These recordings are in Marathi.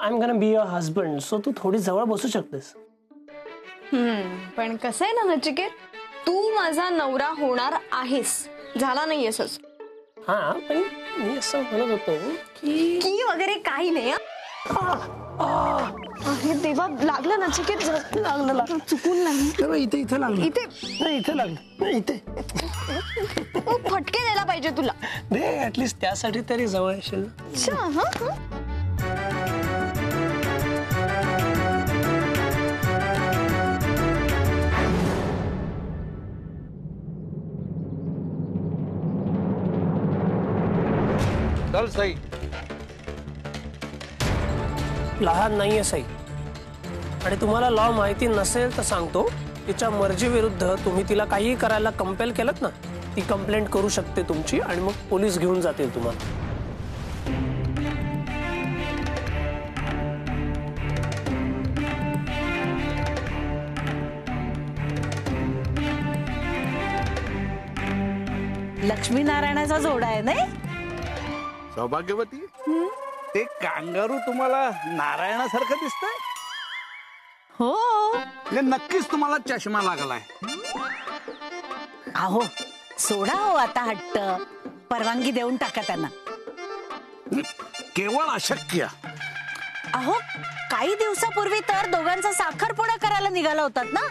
I am gonna be your husband, so तू थोडी जवळ बसू शकतेस. पण कसं आहे ना नचिकेत, तू माझा नवरा होणार आहेस, झाला नाहीयेस. हा पण मी असं म्हणत होतो की वगैरे काही नाही. अरे देवा, लागलं नचिकेत, लागलं, चुकून नाही. इथे इथे लागलं, इथे इथे लागलं, इथे फटके द्यायला पाहिजे तुला. दे ऍटलीस्ट, त्यासाठी तरी जवळ येशील. चल सई. लहान नाहीये सई, आणि तुम्हाला लॉ माहिती नसेल तर सांगतो, तिच्या मर्जी विरुद्ध तुम्ही तिला काही करायला कंपेल केलं ना, ती कंप्लेंट करू शकते तुमची, आणि मग पोलीस घेऊन जातील तुम्हाला. लक्ष्मीनारायणाचा जोडा आहे नाही? सौभाग्यवती, ते कांगारू तुम्हाला नारायणासारखं दिसतंय? हो. नक्कीच तुम्हाला चष्मा लागलाय. अहो सोडा हो आता हट्ट, परवानगी देऊन टाका त्यांना. केवळ अशक्य. अहो काही दिवसापूर्वी तर दोघांचा साखरपुडा करायला निघाला होतात ना,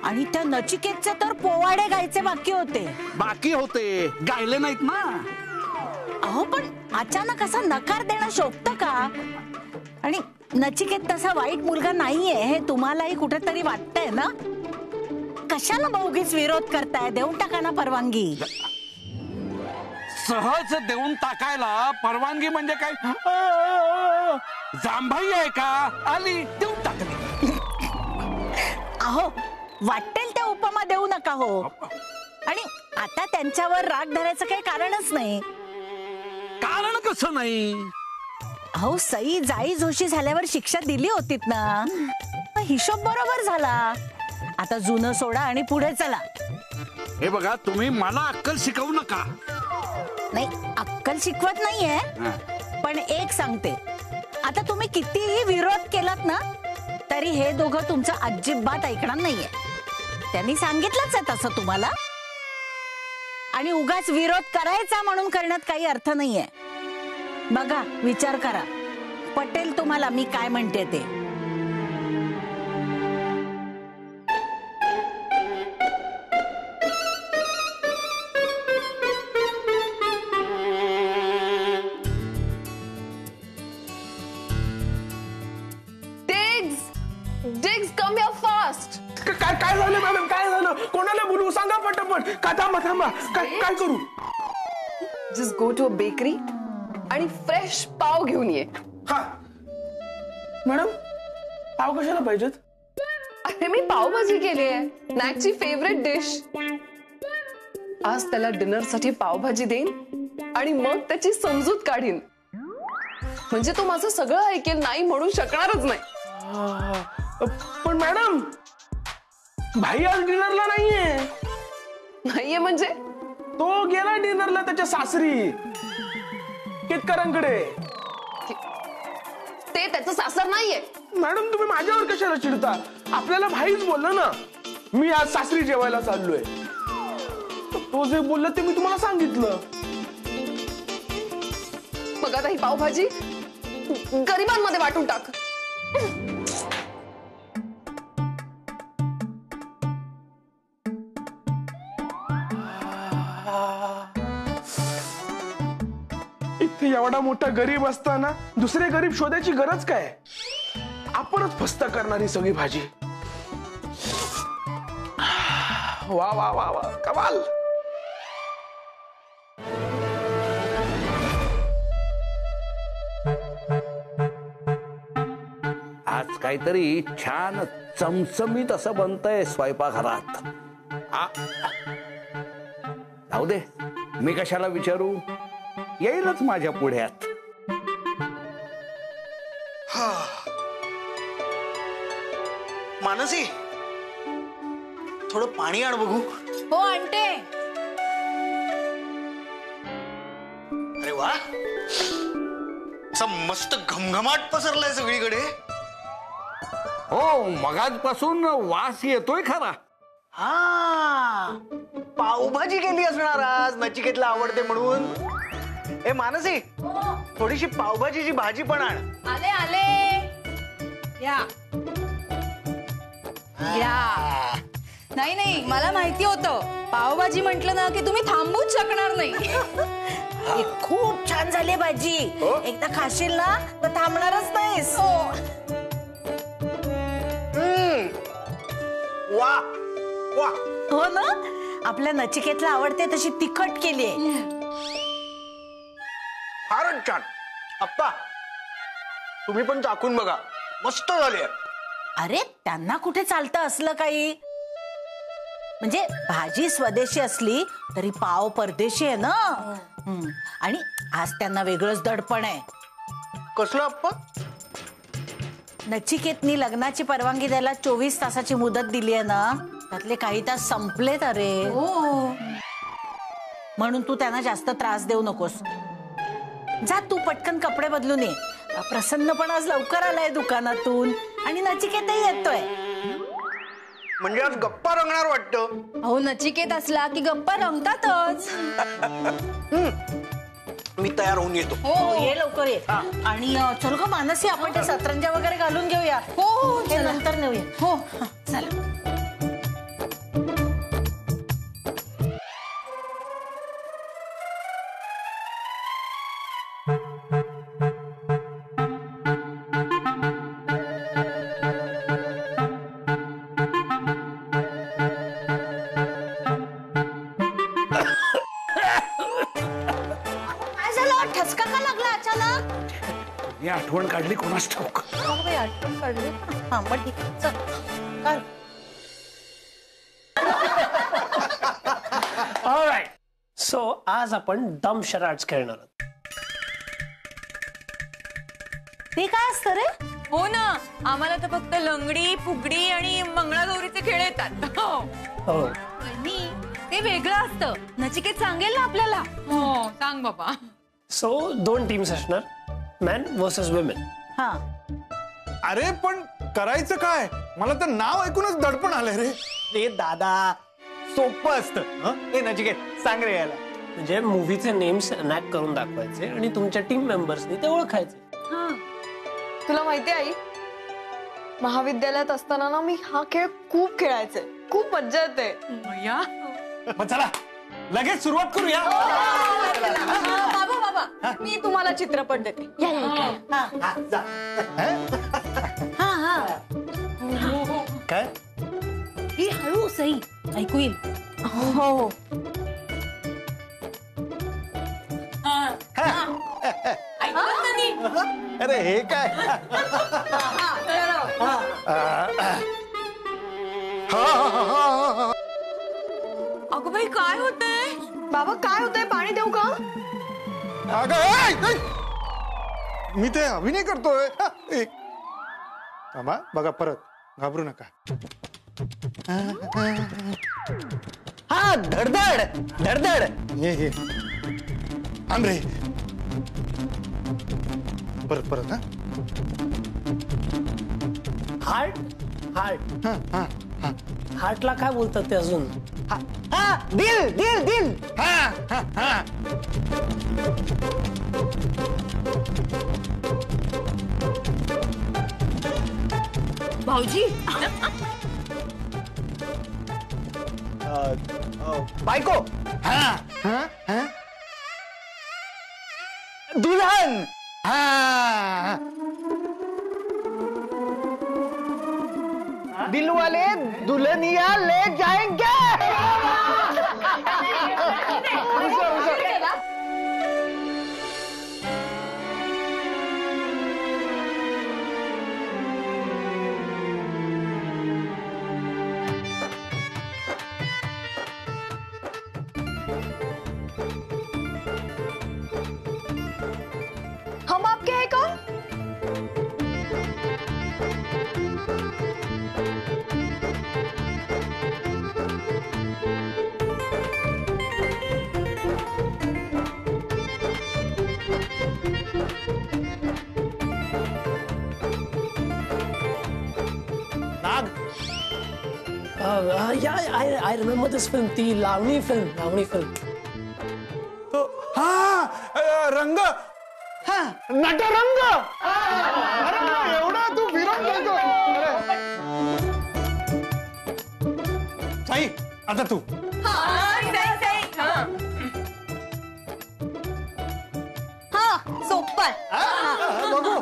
आणि त्या नचिकेतचे तर पोवाडे गायचे बाकी होते, गायले नाहीत ना. अहो पण अचानक असा नकार देणं शोभतं का? आणि नचिकेत तसा वाईट मुलगा नाहीये हे तुम्हालाही कुठेतरी वाटतंय ना? कशाला भाऊगीच विरोध करताय? देऊन टाका ना परवानगी. सहज देऊन टाकायला परवानगी म्हणजे काय जांभाई आहे का? आली देऊन टाकली. अहो वाटेल त्या उपमा देऊ नका हो. आणि आता त्यांच्यावर राग धरायचं काही कारणच नाही. कारण कसं नाही? अहो सई जाई जोशी झाल्यावर शिक्षा दिली होती ना, हिशोब बरोबर झाला. आता जुनं सोडा आणि पुढे चला. हे बघा, तुम्ही मला अक्कल शिकवू नका. नाही अक्कल शिकवत नाहीये, पण एक सांगते, आता तुम्ही कितीही विरोध केलात ना तरी हे दोघं तुमचं अजिबात ऐकणार नाहीये. त्यांनी सांगितलंच आहे तसं तुम्हाला. आणि उगाच विरोध करायचा म्हणून करण्यात काही अर्थ नाहीये. बघा, विचार करा, पटेल तुम्हाला मी काय म्हणते ते. Digs come here fast. काय झालं मॅडम? काय झालं? कोणाला बोलू? सांगा पटापट. थांबा. काय करू? Just go to a bakery आणि फ्रेश पाव घेऊन ये. हा मॅडम, पाव कशाला पाहिजेत? अरे मी पावभाजी केली आहे, नॅकची फेवरेट डिश. आज त्याला डिनर साठी पावभाजी देईन आणि मग त्याची समजूत काढीन, म्हणजे तो माझं सगळं ऐकेल, नाही म्हणू शकणारच नाही. पण मॅडम, भाई आज डिनरला नाहीये म्हणजे? तो गेला डिनरला त्याच्या सासरी केतकरांकडे. ते त्याचं सासर नाहीये. मॅडम तुम्ही माझ्यावर कशाला चिडता? आपल्याला भाईच बोलला ना, मी आज सासरी जेवायला चाललोय. तो जे बोलला ते मी तुम्हाला सांगितलं. बघा आता ही पावभाजी गरिबांमध्ये वाटून टाक. इथे एवढा मोठा गरीब असताना दुसरे गरीब शोधायची गरज काय? आपणच फस्त करणारी सगळी भाजी. वा वा वा वा, कमाल. आज काहीतरी छान चमचमीत असं बनतंय स्वयंपाकघरात. जाऊ दे, मी कशाला विचारू, येईलच माझ्या पुढ्यात. मानसी, थोडं पाणी आण बघू. हो आणते. अरे वा, असा मस्त घमघमाट पसरलाय सगळीकडे. हो, मगाचपासून वास येतोय खरा. हा, पावभाजी केली असणार आज, नचिकेतला आवडते म्हणून. ए मानसी, थोडीशी पावभाजीची भाजी पण आण. आले आले या या. नाही नाही, मला माहिती होतं पावभाजी म्हटलं ना की तुम्ही थांबूच शकणार नाही. हे खूप छान झाली भाजी. एकदा खाशील ना तर थांबणारच नाहीस. वा वा. हो ना, आपल्या नचिकेतला आवडते तशी तिखट केली आहे. फारच छान. आप्पा, तुम्ही पण चाखून बघा, मस्त झाली. अरे त्यांना कुठे चालतं असलं काही. म्हणजे भाजी स्वदेशी असली तरी पाव परदेशी आहे ना. आणि आज त्यांना वेगळंच दडपण आहे. कसलं आप्पा? नचिकेतनी लग्नाची परवानगी द्यायला 24 तासाची मुदत दिली आहे ना, त्यातले काही तास संपलेत. अरे म्हणून तू त्यांना जास्त त्रास देऊ नकोस. जा तू पटकन कपडे बदलून ये. प्रसन्न पण आज लवकर आलाय दुकानातून आणि नचिकेतही येतोय. म्हणजे आज गप्पा रंगणार वाटतं. हो, नचिकेत असला की गप्पा रंगतातच. मी तयार होऊन येतो. हो, ये लवकर ये. आणि चल ग मानसी, आपण ते सतरंजा वगैरे घालून घेऊया. हो हे नंतर नेऊया. हो चला. काय झालं? ठसका का लागला अचानक? ही आठवण काढली कोणास ठाऊक. आठवण काढली. हा मग ठीक आहे. चल काढ. ऑलराईट, सो आज आपण दम शराड्स खेळणार आहोत. ते काय असतं रे? हो ना, आम्हाला तर फक्त लंगडी, फुगडी आणि मंगळागौरीचे खेळ येतात. हो, ते वेगळं असतं. नचिकेत सांगेल ना आपल्याला. हो सांग बाबा. सो 2 टीम्स असणार, मॅन वर्सेस विमेन. हा, अरे पण करायचं काय? मला तर नाव ऐकूनच दडपण आलंय रे. ए दादा, सोपं असतं. ए नचिकेत, सांग रे याला. म्हणजे मूवीचे नेम्स अनॅक्ट करून दाखवायचे आणि तुमच्या टीम मेंबर्सनी ते ओळखायचे. तुला माहितीये आई, महाविद्यालयात असताना ना मी हा खेळ खूप खेळायचे. खूप मज्जा येते. मग चला लगेच सुरुवात करूया. बाबा बाबा, मी तुम्हाला चित्रपट देते. काय? ही हळू सई ऐकू येईल. हो, अरे हे काय? अगं बाई काय होतंय? बाबा काय होतंय? पाणी देऊ का? अगं, ऐ, ऐ! मी ते अभिनय करतोय. थांबा, बघा परत, घाबरू नका. हा, धडधड धडधड. ये आण रे. परत परत. हार्ट, हार्ट, हार्टला काय बोलतात ते अजून? हा, दिल दिल दिल. भाऊजी बायको. दुल्हन. दिलवाले दुल्हनिया ले जाएंगे. हम आपके हैं कौन? आय रिमेंबर दिस फिल्म, ती लावणी फिल्म. हा रंग, नटरंग. अरे एवढा तू फिरून जातो. साई आता तू. हा सोपं. बघू.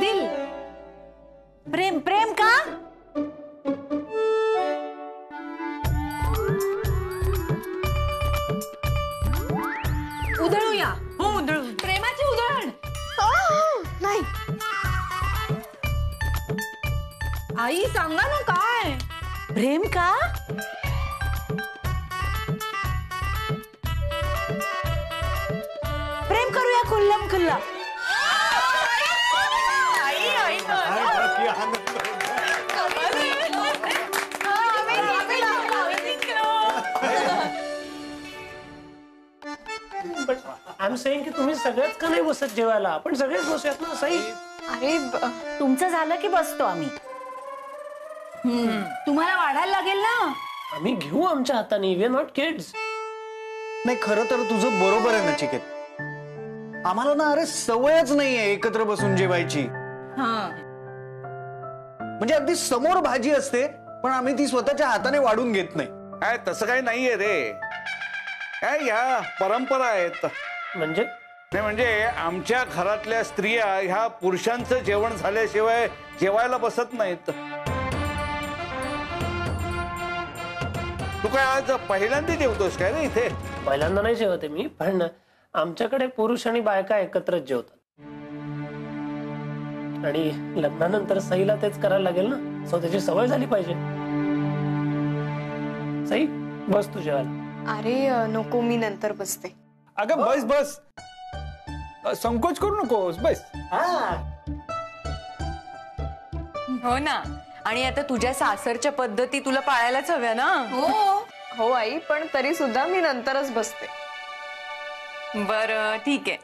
दिल. प्रेम का? उधळूया. हो उधळू. प्रेमाची उधळण. नाही. आई सांगा ना काय. प्रेम का? प्रेम करूया खुल्लम खुल्ला. आय एम सेइंग की तुम्ही सगळेच का नाही बसत जेवायला? आपण सगळेच बसूयात ना साई. अरे तुमचं झालं की बसतो आम्ही. तुम्हाला वाढायला लागेल ना. आम्ही घेऊ आमच्या हाताने. We are not kids. नाही खरं तर तुझं बरोबर आहे नचिकेत. आम्हाला ना अरे सवयच नाहीये एकत्र बसून जेवायची. म्हणजे अगदी समोर भाजी असते पण आम्ही ती स्वतःच्या हाताने वाढून घेत नाही. काय तसं काही नाहीये रे. काय ह्या परंपरा आहेत. म्हणजे नाही म्हणजे आमच्या घरातल्या स्त्रिया ह्या पुरुषांचं जेवण झाल्याशिवाय जेवायला बसत नाहीत. तू काय आज पहिल्यांदा जेवतोस काय रे इथे? पहिल्यांदा नाही जेवते मी, पण आमच्याकडे पुरुष आणि बायका एकत्रच जेवतात. आणि लग्नानंतर सईला तेच करायला लागेल ना, सो त्याची सवय झाली पाहिजे. सई बस तू जेवायला. अरे नको, मी नंतर बसते. अगं बस बस, संकोच करू नकोस, बस. हो ना. आणि आता तुझ्या सासरच्या पद्धती तुला पाळायलाच हव्या ना. हो आई, पण तरी सुद्धा मी नंतरच बसते. बरं ठीक आहे.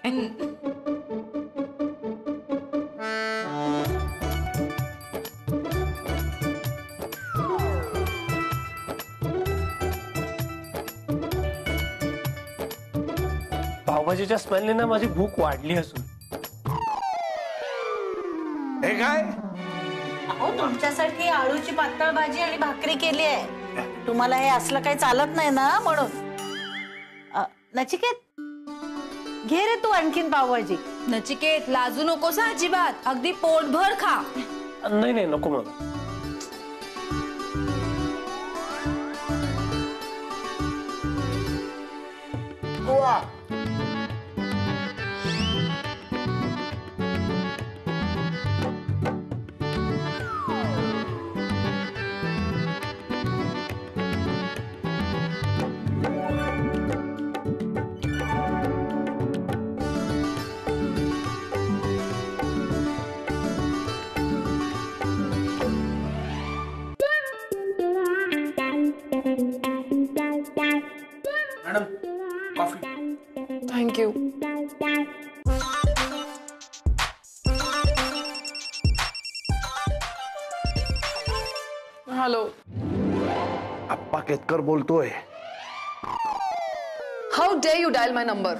पावभाजीच्या स्मेलने ना माझी भूक वाढली असून. हे काय? अहो तुमच्यासाठी आळूची पातळ भाजी आणि भाकरी केली आहे. तुम्हाला हे असलं काही चालत नाही ना म्हणून. नचिकेत घे रे तू आणखीन पावभाजी. नचिकेत लाजू नकोस अजिबात. अगदी पोटभर खा. नाही नाही नको मला. वा. Madam coffee. थँक्यू. हॅलो. आप्पा केतकर बोलतोय. How day you dial my number.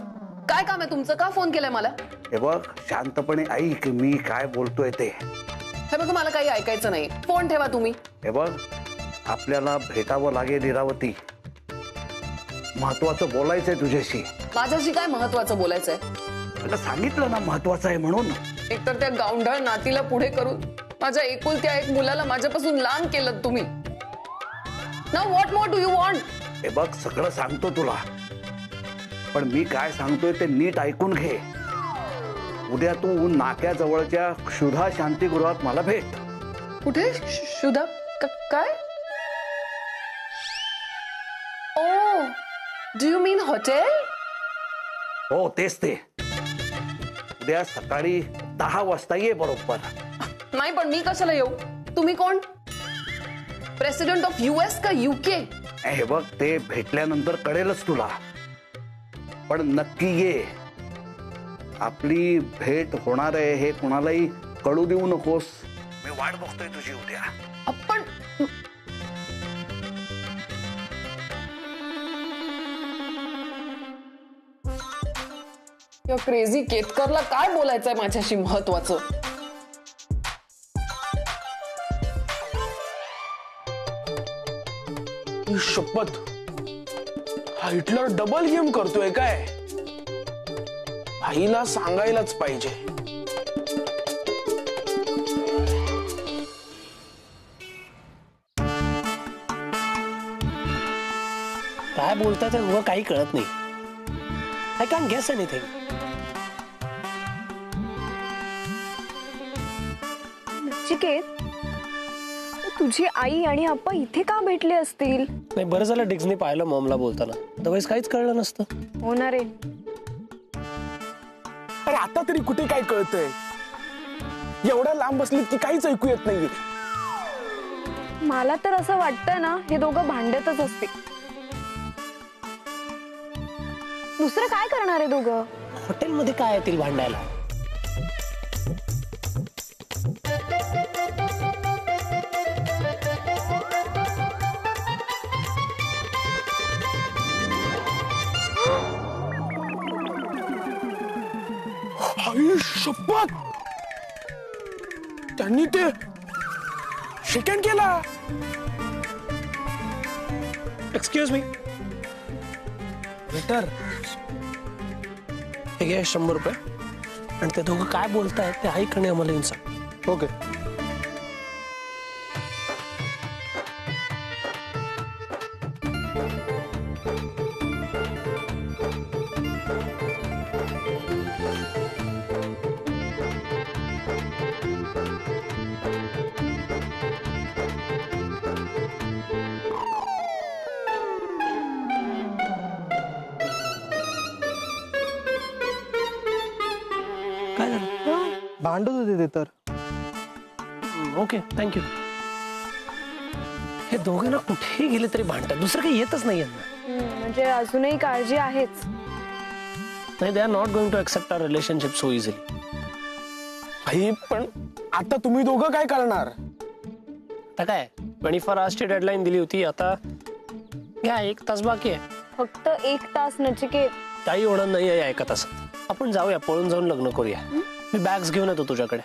काय काम आहे तुमचं? का फोन केलाय मला? हे बघ शांतपणे ऐक मी काय बोलतोय ते. हे बघ मला काही ऐकायचं नाही. फोन ठेवा तुम्ही. हे बघ आपल्याला भेटावं लागेल इरावती. महत्वाचं बोलायचंय तुझ्याशी. माझ्याशी काय महत्वाचं बोलायचंय? तुला सांगितलं ना महत्वाचं आहे म्हणून. एकतर त्या गावंढळ नातीला पुढे करून माझ्या एकुलत्या एक मुलाला माझ्यापासून लांब केलं तुम्ही. Now what more do you want? हे बघ सगळं सांगतो तुला, पण मी काय सांगतोय ते नीट ऐकून घे. उद्या तू नाक्याजवळच्या क्षुधा शांतिगृहात मला भेट. कुठे? शुदा काय? ओ डू यू मीन हॉटेल? हो तेच ते. उद्या सकाळी 10 वाजता ये बरोबर. नाही पण मी कशाला येऊ? तुम्ही कोण? प्रेसिडेंट ऑफ US का UK? हे बघ ते भेटल्यानंतर कळेलच तुला, पण नक्की ये. आपली भेट होणार आहे हे कोणालाही कळू देऊ नकोस. मी वाट बघतोय तुझी उद्या. आपण या क्रेझी केतकरला काय बोलायचंय माझ्याशी महत्वाचं? ही शपथ, हा हिटलर डबल गेम करतोय काय? आईला सांगायलाच पाहिजे. काय बोलतात ते उभं काही कळत नाही. I can guess anything. Nachiket, तुझी आई आणि आप्पा इथे का भेटले असतील? नाही, बरं झालं डिग्सने पाहिलं मॉमला बोलताना, अदरवाईज काहीच कळलं नसतं. होणार आहे. अरे आता तरी कुठे काय कळतंय? एवढ्या लांब बसलीत की काहीच ऐकू येत नाहीये. मला तर असं वाटतं ना, हे दोघं भांडतच असतील. दुसरं काय करणार आहे दोघं? हॉटेलमध्ये काय येतील भांडायला? आई शपथ, त्यांनी ते शेकंड केला. एक्सक्यूज मी वेटर, हे घे 100 रुपये. आणि ते दोघं काय बोलतायत ते ऐक आणि आम्हाला येऊन सांग. ओके. काय झालं? भांडत होते ते तर. Okay, thank you. हे दोघे ना कुठेही गेले तरी भांडतात, दुसरं काही येतच नाही यांना. म्हणजे अजूनही काळजी आहेच. नाही, they are not going to accept our relationship so easily. आई पण आता तुम्ही दोघं काय करणार? आता काय 24 आवर्सची डेडलाईन दिली होती, आता घ्या 1 तास बाकी आहे. फक्त 1 तास नचिकेत. काही होणार नाही आहे एका तासात. आपण जाऊया, पळून जाऊन लग्न करूया. मी बॅग्स घेऊन येतो तुझ्याकडे.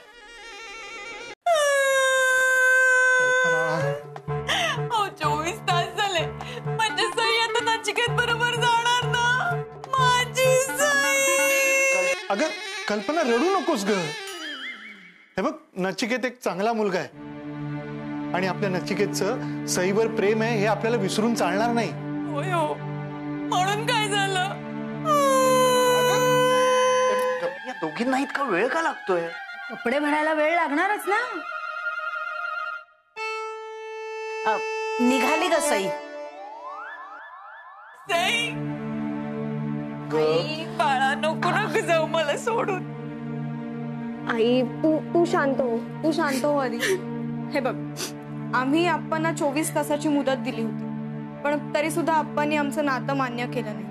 हो 24 तास झाले. म्हणजे सई आता नचिकेत बरोबर जाणार ना? माझी सई. अगं कल्पना, रडू नकोस ग. हे बघ, नचिकेत एक चांगला मुलगा आहे आणि आपल्या नचिकेतचं सईवर प्रेम आहे हे आपल्याला विसरून चालणार नाही. होय हो, म्हणून काय झालं? या दोघींना इतका वेळ का लागतोय? कपडे भरायला वेळ लागणारच ना. निघाली ग सई? सई, आई, बाळा नको नको जाऊ मला सोडून. आई तू शांत हो, तू शांत हो आधी. हे बघ, आम्ही आप्पांना 24 तासाची मुदत दिली होती, पण तरी सुद्धा आप्पांनी आमचं नातं मान्य केलं नाही.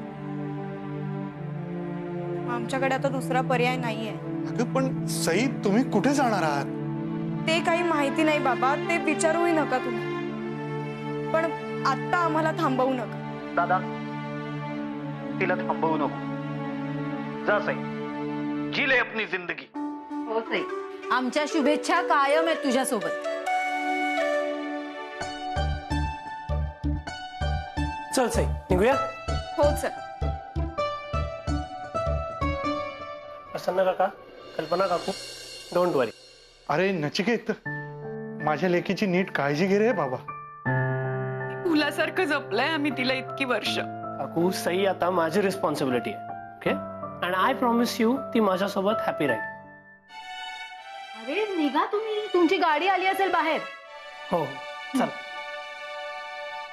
आमच्याकडे आता दुसरा पर्याय नाहीये. अगं पण सई, तुम्ही कुठे जाणार आहात? ते काही माहिती नाही बाबा, ते विचारूही नका तुम्ही. पण आता आम्हाला थांबवू नका. दादा, तिला थांबवू नको. जा सई, जी ले अपनी जिंदगी. हो सई, आमच्या शुभेच्छा कायम आहेत तुझ्यासोबत. चल सई, निघूया. हो चल. प्रसन्न काका, कल्पना काकू, डोंट वरी. अरे नचिकेत, माझ्या लेकीची नीट काळजी घे रे बाबा. फुलासारखं जपलंय आम्ही तिला इतकी वर्ष. काकू, सई आता माझी रिस्पॉन्सिबिलिटी आहे. Okay, and I promise you ती माझ्यासोबत हॅपी राहील. अरे निघा तुम्ही, तुमची गाडी आली असेल बाहेर. हो, चल.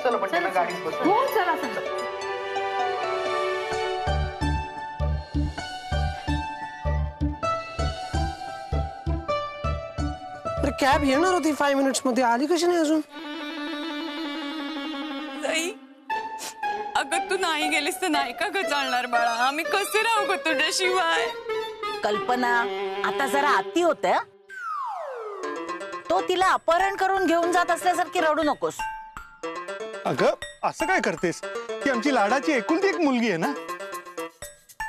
चला पण त्यांना गाडीत बसू. हो चला चला. अरे कॅब येणार होती 5 मिनिट्स मध्ये, आली कशी नाही अजून? सई, अगं तू नाही गेलीस तर नाही का ग चालणार बाळा? आम्ही कसे राहू ग तुझ्याशिवाय? कल्पना, आता जरा आती होत. तो तो तिला अपहरण करून घेऊन जात असल्यासारखी रडू नकोस. अगं असं काय करतेस? ती आमची लाडाची एकुलती एक मुलगी आहे ना.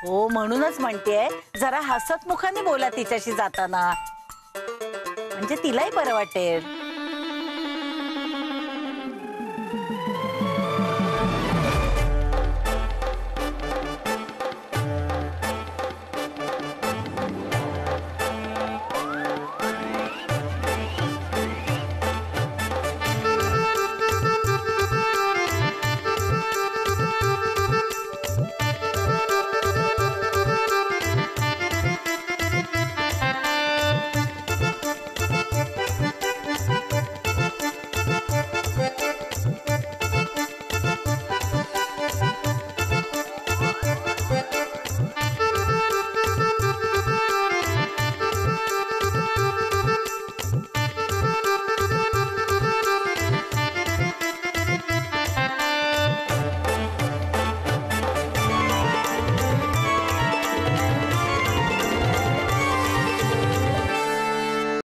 हो म्हणूनच म्हणतेय जरा हसत मुखाने बोला तिच्याशी जाताना, म्हणजे तिलाही बरं वाटेल.